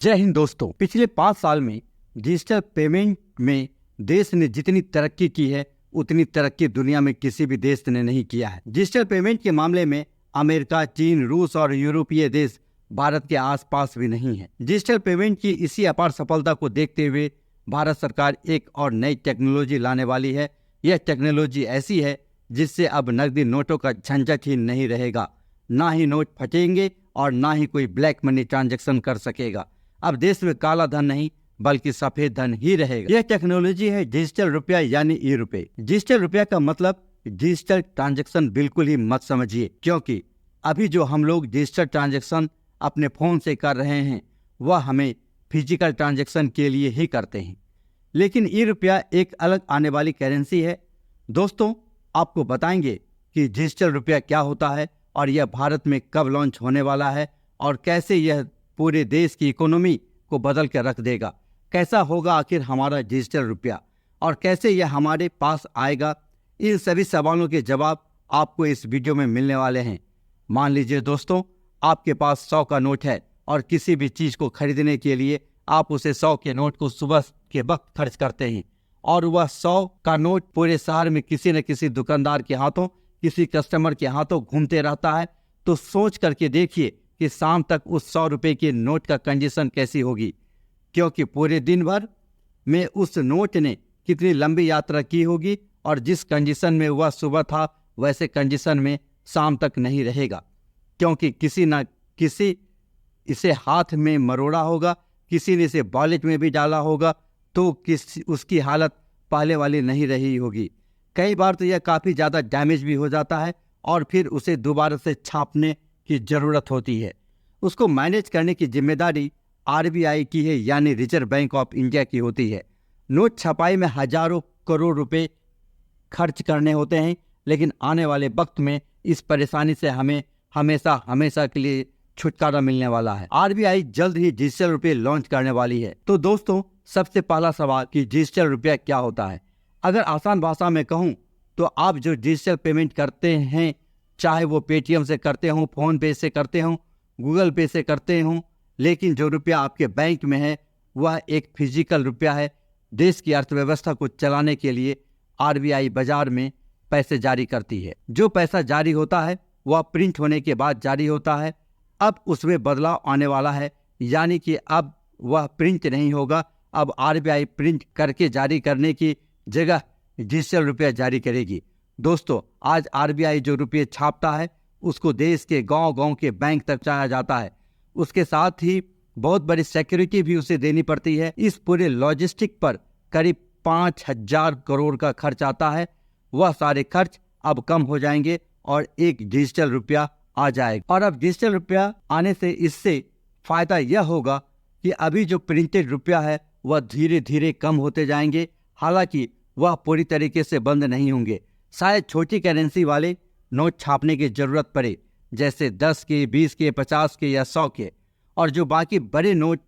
जय हिंद दोस्तों। पिछले 5 साल में डिजिटल पेमेंट में देश ने जितनी तरक्की की है उतनी तरक्की दुनिया में किसी भी देश ने नहीं किया है। डिजिटल पेमेंट के मामले में अमेरिका, चीन, रूस और यूरोपीय देश भारत के आसपास भी नहीं है। डिजिटल पेमेंट की इसी अपार सफलता को देखते हुए भारत सरकार एक और नई टेक्नोलॉजी लाने वाली है। यह टेक्नोलॉजी ऐसी है जिससे अब नकदी नोटों का झंझट ही नहीं रहेगा, ना ही नोट फटेंगे और ना ही कोई ब्लैक मनी ट्रांजैक्शन कर सकेगा। अब देश में काला धन नहीं बल्कि सफेद धन ही रहेगा। यह टेक्नोलॉजी है डिजिटल रुपया यानी ई रुपए। डिजिटल रुपया का मतलब डिजिटल ट्रांजैक्शन बिल्कुल ही मत समझिए, क्योंकि अभी जो हम लोग डिजिटल ट्रांजैक्शन अपने फोन से कर रहे हैं वह हमें फिजिकल ट्रांजैक्शन के लिए ही करते हैं। लेकिन ई रुपया एक अलग आने वाली करेंसी है। दोस्तों, आपको बताएंगे कि डिजिटल रुपया क्या होता है और यह भारत में कब लॉन्च होने वाला है और कैसे यह पूरे देश की इकोनॉमी को बदल कर रख देगा। कैसा होगा आखिर हमारा डिजिटल रुपया और कैसे यह हमारे पास आएगा। इन सभी सवालों के जवाब आपको इस वीडियो में मिलने वाले हैं। मान लीजिए दोस्तों, आपके पास 100 का नोट है और किसी भी चीज़ को खरीदने के लिए आप उसे 100 के नोट को सुबह के वक्त खर्च करते हैं और वह 100 का नोट पूरे शहर में किसी न किसी दुकानदार के हाथों, किसी कस्टमर के हाथों घूमते रहता है। तो सोच करके देखिए कि शाम तक उस 100 रुपये के नोट का कंडीशन कैसी होगी, क्योंकि पूरे दिन भर में उस नोट ने कितनी लंबी यात्रा की होगी और जिस कंडीशन में वह सुबह था वैसे कंडीशन में शाम तक नहीं रहेगा, क्योंकि किसी न किसी इसे हाथ में मरोड़ा होगा, किसी ने इसे वॉलेट में भी डाला होगा, तो उसकी हालत पहले वाली नहीं रही होगी। कई बार तो यह काफ़ी ज़्यादा डैमेज भी हो जाता है और फिर उसे दोबारा से छापने की ज़रूरत होती है। उसको मैनेज करने की जिम्मेदारी आरबीआई की है, यानी रिजर्व बैंक ऑफ इंडिया की होती है। नोट छपाई में हजारों करोड़ रुपए खर्च करने होते हैं, लेकिन आने वाले वक्त में इस परेशानी से हमें हमेशा के लिए छुटकारा मिलने वाला है। आरबीआई जल्द ही डिजिटल रुपये लॉन्च करने वाली है। तो दोस्तों, सबसे पहला सवाल कि डिजिटल रुपया क्या होता है। अगर आसान भाषा में कहूँ तो आप जो डिजिटल पेमेंट करते हैं, चाहे वो पेटीएम से करते हों, फ़ोन पे से करते हों, गूगल पे से करते हों, लेकिन जो रुपया आपके बैंक में है वह एक फिजिकल रुपया है। देश की अर्थव्यवस्था को चलाने के लिए आरबीआई बाजार में पैसे जारी करती है। जो पैसा जारी होता है वह प्रिंट होने के बाद जारी होता है। अब उसमें बदलाव आने वाला है, यानी कि अब वह प्रिंट नहीं होगा। अब आरबीआई प्रिंट करके जारी करने की जगह डिजिटल रुपया जारी करेगी। दोस्तों, आज आरबीआई जो रुपये छापता है उसको देश के गांव-गांव के बैंक तक पहुंचाया जाता है। उसके साथ ही बहुत बड़ी सिक्योरिटी भी उसे देनी पड़ती है। इस पूरे लॉजिस्टिक पर करीब 5000 करोड़ का खर्च आता है। वह सारे खर्च अब कम हो जाएंगे और एक डिजिटल रुपया आ जाएगा। और अब डिजिटल रुपया आने से इससे फायदा यह होगा कि अभी जो प्रिंटेड रुपया है वह धीरे धीरे कम होते जाएंगे। हालांकि वह पूरी तरीके से बंद नहीं होंगे। शायद छोटी करेंसी वाले नोट छापने की जरूरत पड़े, जैसे 10 के, 20 के, 50 के या 100 के, और जो बाकी बड़े नोट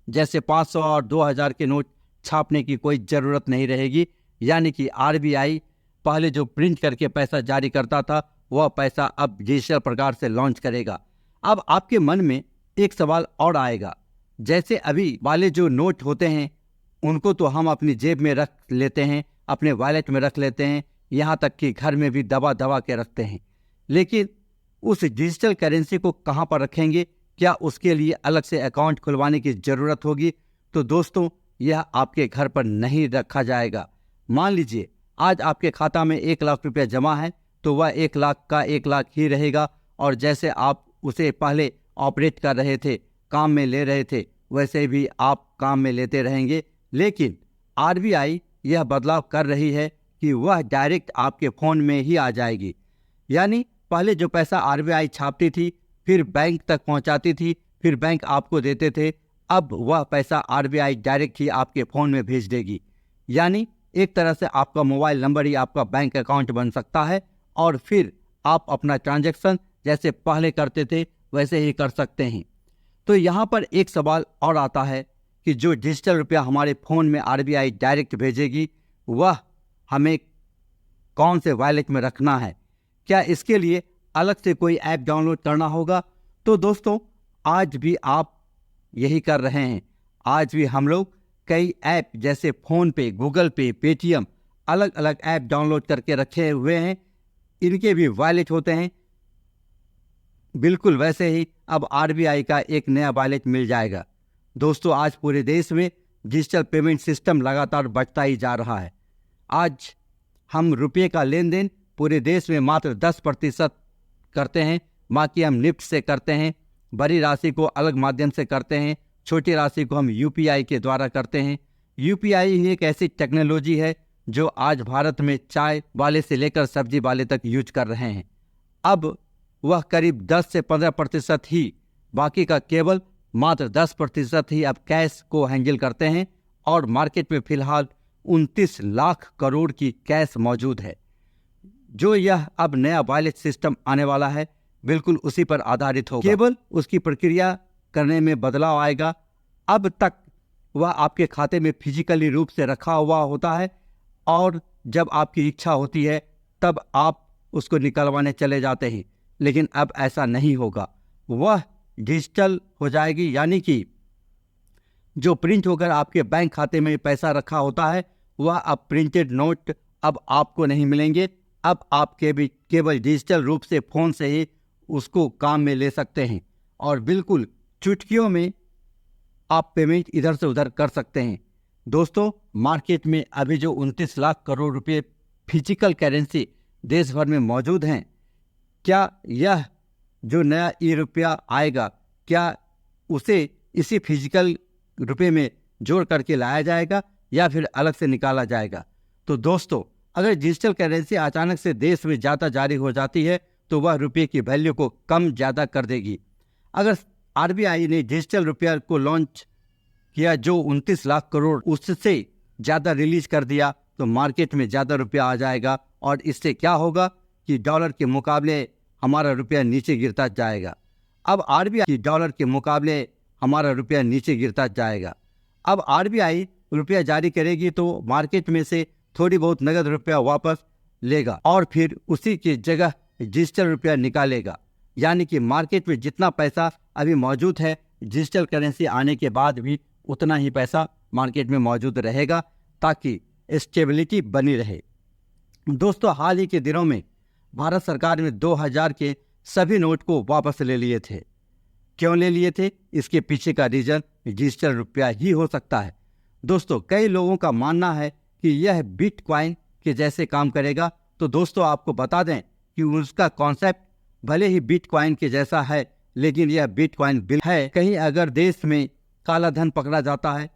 जैसे 500 और 2000 के नोट छापने की कोई ज़रूरत नहीं रहेगी। यानी कि आरबीआई पहले जो प्रिंट करके पैसा जारी करता था वह पैसा अब डिजिटल प्रकार से लॉन्च करेगा। अब आपके मन में एक सवाल और आएगा, जैसे अभी वाले जो नोट होते हैं उनको तो हम अपनी जेब में रख लेते हैं, अपने वॉलेट में रख लेते हैं, यहाँ तक कि घर में भी दबा के रखते हैं, लेकिन उस डिजिटल करेंसी को कहाँ पर रखेंगे? क्या उसके लिए अलग से अकाउंट खुलवाने की ज़रूरत होगी? तो दोस्तों, यह आपके घर पर नहीं रखा जाएगा। मान लीजिए आज आपके खाता में 1 लाख रुपया जमा है, तो वह 1 लाख का 1 लाख ही रहेगा और जैसे आप उसे पहले ऑपरेट कर रहे थे, काम में ले रहे थे, वैसे भी आप काम में लेते रहेंगे। लेकिन आरबीआई यह बदलाव कर रही है कि वह डायरेक्ट आपके फ़ोन में ही आ जाएगी। यानी पहले जो पैसा आरबीआई छापती थी, फिर बैंक तक पहुंचाती थी, फिर बैंक आपको देते थे, अब वह पैसा आरबीआई डायरेक्ट ही आपके फ़ोन में भेज देगी। यानी एक तरह से आपका मोबाइल नंबर ही आपका बैंक अकाउंट बन सकता है और फिर आप अपना ट्रांजैक्शन जैसे पहले करते थे वैसे ही कर सकते हैं। तो यहाँ पर एक सवाल और आता है कि जो डिजिटल रुपया हमारे फ़ोन में आरबीआई डायरेक्ट भेजेगी वह हमें कौन से वॉलेट में रखना है? क्या इसके लिए अलग से कोई ऐप डाउनलोड करना होगा? तो दोस्तों, आज भी आप यही कर रहे हैं। आज भी हम लोग कई ऐप जैसे फ़ोन पे, गूगल पे, पेटीएम, अलग अलग ऐप डाउनलोड करके रखे हुए हैं, इनके भी वॉलेट होते हैं। बिल्कुल वैसे ही अब आरबीआई का एक नया वॉलेट मिल जाएगा। दोस्तों, आज पूरे देश में डिजिटल पेमेंट सिस्टम लगातार बढ़ता ही जा रहा है। आज हम रुपये का लेन देन पूरे देश में मात्र 10% करते हैं, बाकी हम निफ्ट से करते हैं। बड़ी राशि को अलग माध्यम से करते हैं, छोटी राशि को हम यूपीआई के द्वारा करते हैं। यूपीआई ही एक ऐसी टेक्नोलॉजी है जो आज भारत में चाय वाले से लेकर सब्जी वाले तक यूज कर रहे हैं। अब वह करीब 10 से 15% ही, बाकी का केवल मात्र 10% ही अब कैश को हैंडल करते हैं और मार्केट में फिलहाल 29 लाख करोड़ की कैश मौजूद है। जो यह अब नया वॉलेट सिस्टम आने वाला है, बिल्कुल उसी पर आधारित होगा, केवल उसकी प्रक्रिया करने में बदलाव आएगा। अब तक वह आपके खाते में फिजिकली रूप से रखा हुआ होता है और जब आपकी इच्छा होती है तब आप उसको निकलवाने चले जाते हैं, लेकिन अब ऐसा नहीं होगा। वह डिजिटल हो जाएगी, यानी कि जो प्रिंट होकर आपके बैंक खाते में पैसा रखा होता है वह अब प्रिंटेड नोट अब आपको नहीं मिलेंगे। अब आप केवल डिजिटल रूप से फ़ोन से ही उसको काम में ले सकते हैं और बिल्कुल चुटकियों में आप पेमेंट इधर से उधर कर सकते हैं। दोस्तों, मार्केट में अभी जो 29 लाख करोड़ रुपए फिजिकल करेंसी देश भर में मौजूद हैं, क्या यह जो नया ई रुपया आएगा, क्या उसे इसी फिजिकल रुपए में जोड़ करके लाया जाएगा या फिर अलग से निकाला जाएगा? तो दोस्तों, अगर डिजिटल करेंसी अचानक से देश में ज़्यादा जारी हो जाती है तो वह रुपये की वैल्यू को कम ज़्यादा कर देगी। अगर आरबीआई ने डिजिटल रुपया को लॉन्च किया जो 29 लाख करोड़, उससे ज़्यादा रिलीज कर दिया तो मार्केट में ज़्यादा रुपया आ जाएगा और इससे क्या होगा कि डॉलर के मुकाबले हमारा रुपया नीचे गिरता जाएगा। अब आरबीआई डॉलर के मुकाबले हमारा रुपया नीचे गिरता जाएगा। अब आरबीआई रुपया जारी करेगी तो मार्केट में से थोड़ी बहुत नगद रुपया वापस लेगा और फिर उसी की जगह डिजिटल रुपया निकालेगा। यानी कि मार्केट में जितना पैसा अभी मौजूद है, डिजिटल करेंसी आने के बाद भी उतना ही पैसा मार्केट में मौजूद रहेगा ताकि स्टेबिलिटी बनी रहे। दोस्तों, हाल ही के दिनों में भारत सरकार ने 2000 के सभी नोट को वापस ले लिए थे। क्यों ले लिए थे? इसके पीछे का रीजन डिजिटल रुपया ही हो सकता है। दोस्तों, कई लोगों का मानना है कि यह बिटकॉइन के जैसे काम करेगा। तो दोस्तों, आपको बता दें कि उसका कॉन्सेप्ट भले ही बिटकॉइन के जैसा है, लेकिन यह बिटकॉइन बिल है। कहीं अगर देश में काला धन पकड़ा जाता है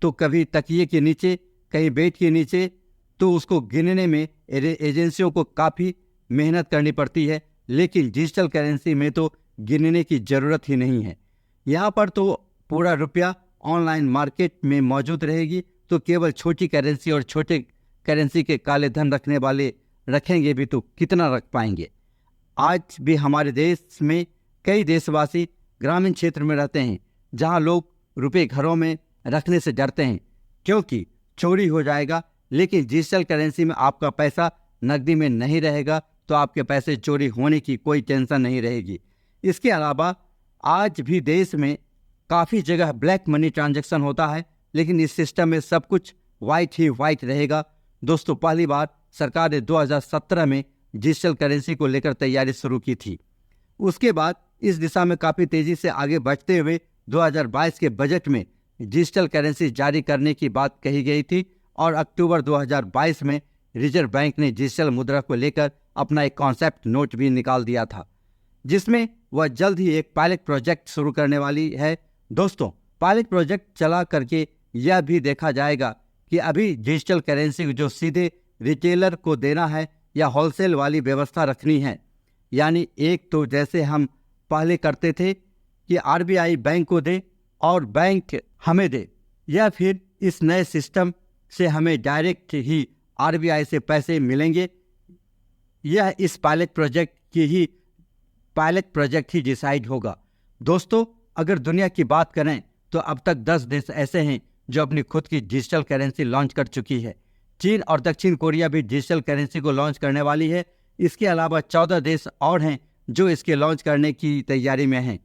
तो कभी तकिए के नीचे, कहीं बेड के नीचे, तो उसको गिनने में एजेंसियों को काफ़ी मेहनत करनी पड़ती है। लेकिन डिजिटल करेंसी में तो गिनने की ज़रूरत ही नहीं है। यहाँ पर तो पूरा रुपया ऑनलाइन मार्केट में मौजूद रहेगी, तो केवल छोटी करेंसी और छोटे करेंसी के काले धन रखने वाले रखेंगे भी तो कितना रख पाएंगे। आज भी हमारे देश में कई देशवासी ग्रामीण क्षेत्र में रहते हैं जहां लोग रुपए घरों में रखने से डरते हैं क्योंकि चोरी हो जाएगा। लेकिन डिजिटल करेंसी में आपका पैसा नकदी में नहीं रहेगा तो आपके पैसे चोरी होने की कोई टेंशन नहीं रहेगी। इसके अलावा आज भी देश में काफ़ी जगह ब्लैक मनी ट्रांजैक्शन होता है, लेकिन इस सिस्टम में सब कुछ वाइट ही वाइट रहेगा। दोस्तों, पहली बार सरकार ने 2017 में डिजिटल करेंसी को लेकर तैयारी शुरू की थी। उसके बाद इस दिशा में काफ़ी तेज़ी से आगे बढ़ते हुए 2022 के बजट में डिजिटल करेंसी जारी करने की बात कही गई थी और अक्टूबर 2022 में रिजर्व बैंक ने डिजिटल मुद्रा को लेकर अपना एक कॉन्सेप्ट नोट भी निकाल दिया था, जिसमें वह जल्द ही एक पायलट प्रोजेक्ट शुरू करने वाली है। दोस्तों, पायलट प्रोजेक्ट चला करके यह भी देखा जाएगा कि अभी डिजिटल करेंसी जो सीधे रिटेलर को देना है या होलसेल वाली व्यवस्था रखनी है। यानी एक तो जैसे हम पहले करते थे कि आरबीआई बैंक को दे और बैंक हमें दे, या फिर इस नए सिस्टम से हमें डायरेक्ट ही आरबीआई से पैसे मिलेंगे। यह इस पायलट प्रोजेक्ट ही डिसाइड होगा। दोस्तों, अगर दुनिया की बात करें तो अब तक 10 देश ऐसे हैं जो अपनी खुद की डिजिटल करेंसी लॉन्च कर चुकी है। चीन और दक्षिण कोरिया भी डिजिटल करेंसी को लॉन्च करने वाली है। इसके अलावा 14 देश और हैं जो इसके लॉन्च करने की तैयारी में हैं।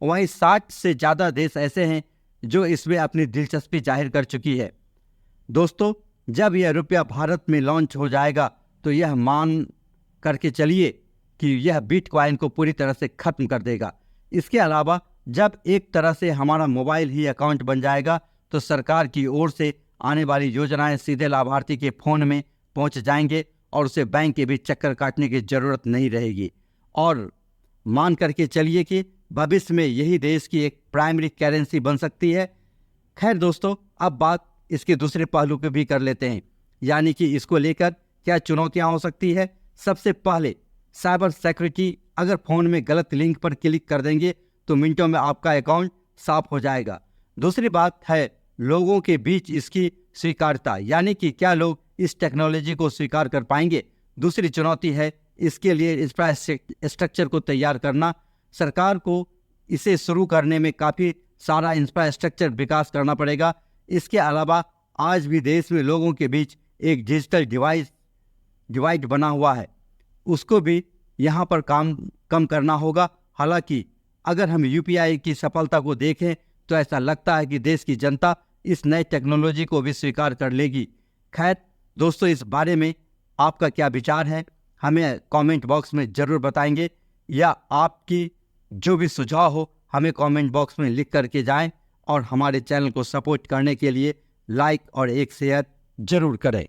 वहीं 60 से ज़्यादा देश ऐसे हैं जो इसमें अपनी दिलचस्पी जाहिर कर चुकी है। दोस्तों, जब यह रुपया भारत में लॉन्च हो जाएगा तो यह मान करके चलिए कि यह बिटकॉइन को पूरी तरह से खत्म कर देगा। इसके अलावा जब एक तरह से हमारा मोबाइल ही अकाउंट बन जाएगा तो सरकार की ओर से आने वाली योजनाएं सीधे लाभार्थी के फोन में पहुंच जाएंगे और उसे बैंक के भी चक्कर काटने की जरूरत नहीं रहेगी। और मान करके चलिए कि भविष्य में यही देश की एक प्राइमरी करेंसी बन सकती है। खैर दोस्तों, अब बात इसके दूसरे पहलू पे भी कर लेते हैं, यानी कि इसको लेकर क्या चुनौतियां हो सकती है। सबसे पहले साइबर सिक्योरिटी। अगर फोन में गलत लिंक पर क्लिक कर देंगे तो मिनटों में आपका अकाउंट साफ हो जाएगा। दूसरी बात है लोगों के बीच इसकी स्वीकार्यता, यानी कि क्या लोग इस टेक्नोलॉजी को स्वीकार कर पाएंगे। दूसरी चुनौती है इसके लिए इंफ्रास्ट्रक्चर को तैयार करना। सरकार को इसे शुरू करने में काफ़ी सारा इंफ्रास्ट्रक्चर विकास करना पड़ेगा। इसके अलावा आज भी देश में लोगों के बीच एक डिजिटल डिवाइड बना हुआ है, उसको भी यहाँ पर कम करना होगा। हालांकि अगर हम यूपीआई की सफलता को देखें तो ऐसा लगता है कि देश की जनता इस नए टेक्नोलॉजी को भी स्वीकार कर लेगी। खैर दोस्तों, इस बारे में आपका क्या विचार है हमें कमेंट बॉक्स में ज़रूर बताएंगे, या आपकी जो भी सुझाव हो हमें कमेंट बॉक्स में लिख करके जाएं। और हमारे चैनल को सपोर्ट करने के लिए लाइक और एक शेयर जरूर करें।